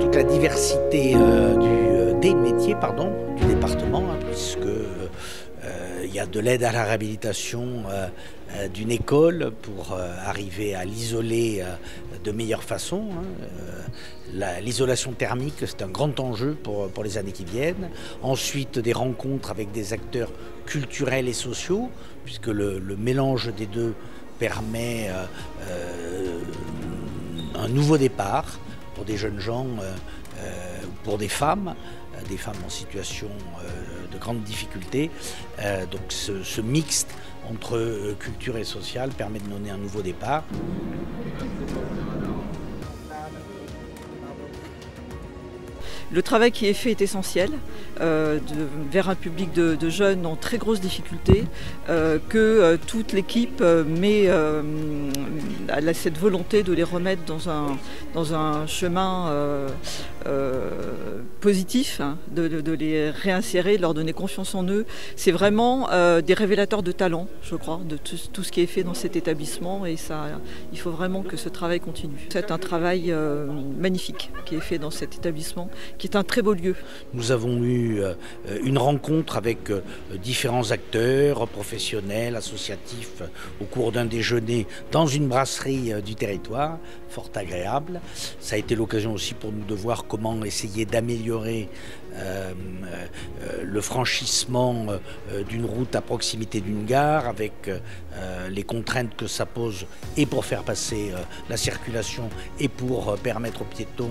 toute la diversité des métiers du département, puisque il y a de l'aide à la réhabilitation d'une école pour arriver à l'isoler de meilleure façon. L'isolation thermique, c'est un grand enjeu pour les années qui viennent. Ensuite, des rencontres avec des acteurs culturels et sociaux, puisque le mélange des deux permet un nouveau départ pour des jeunes gens, pour des femmes en situation de grande difficulté. Donc ce mixte entre culture et social permet de donner un nouveau départ. Le travail qui est fait est essentiel vers un public de jeunes en très grosse difficulté, que toute l'équipe met cette volonté de les remettre dans un chemin positif, de les réinsérer, de leur donner confiance en eux. C'est vraiment des révélateurs de talent, je crois, de tout ce qui est fait dans cet établissement, et il faut vraiment que ce travail continue. C'est un travail magnifique qui est fait dans cet établissement, qui est un très beau lieu. Nous avons eu une rencontre avec différents acteurs professionnels, associatifs, au cours d'un déjeuner dans une brasserie du territoire, fort agréable. Ça a été l'occasion aussi pour nous de voir comment essayer d'améliorer le franchissement d'une route à proximité d'une gare, avec les contraintes que ça pose, et pour faire passer la circulation et pour permettre aux piétons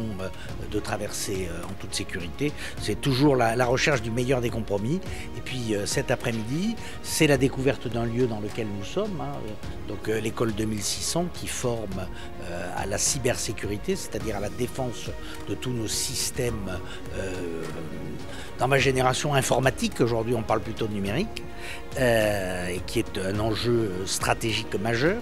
de traverser en toute sécurité. C'est toujours la recherche du meilleur des compromis. Et puis cet après-midi, c'est la découverte d'un lieu dans lequel nous sommes, donc l'école 2600, qui forme à la cybersécurité, c'est-à-dire à la défense de tous nos systèmes. Dans ma génération informatique, aujourd'hui on parle plutôt de numérique, et qui est un enjeu stratégique majeur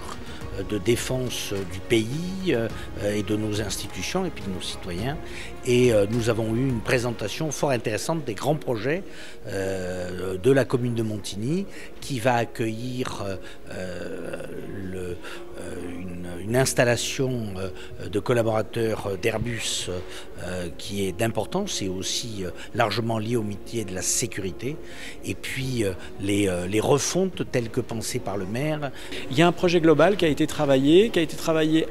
de défense du pays et de nos institutions et puis de nos citoyens. Et nous avons eu une présentation fort intéressante des grands projets de la commune de Montigny, qui va accueillir une installation de collaborateurs d'Airbus qui est d'importance et aussi largement liée au métier de la sécurité, et puis les refontes telles que pensées par le maire. Il y a un projet global qui a été travaillé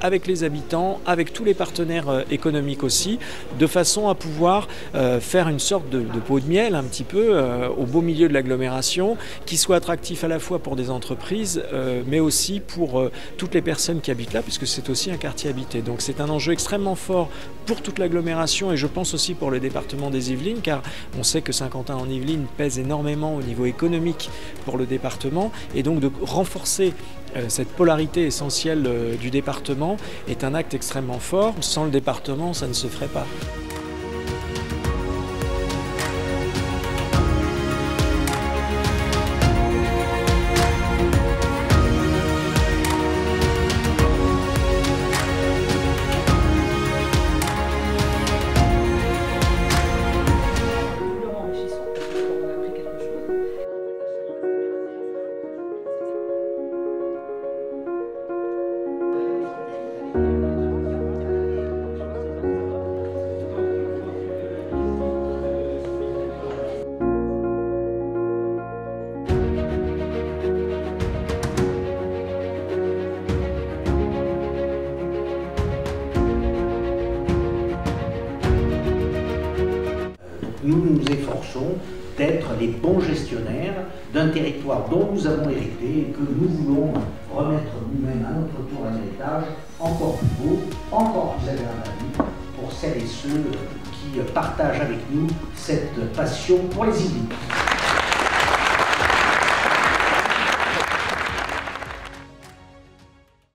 avec les habitants, avec tous les partenaires économiques aussi, de façon à pouvoir faire une sorte de pot de miel un petit peu au beau milieu de l'agglomération, qui soit attractif à la fois pour des entreprises, mais aussi pour toutes les personnes qui habitent là, puisque c'est aussi un quartier habité. Donc c'est un enjeu extrêmement fort pour toute l'agglomération, et je pense aussi pour le département des Yvelines, car on sait que Saint-Quentin-en-Yvelines pèse énormément au niveau économique pour le département, et donc de renforcer cette polarité essentielle du département est un acte extrêmement fort. Sans le département, ça ne se ferait pas. Nous nous efforçons d'être les bons gestionnaires d'un territoire dont nous avons hérité et que nous voulons remettre nous-mêmes à notre tour un héritage encore plus beau, encore plus agréable à vivre pour celles et ceux qui partagent avec nous cette passion pour les Yvelines.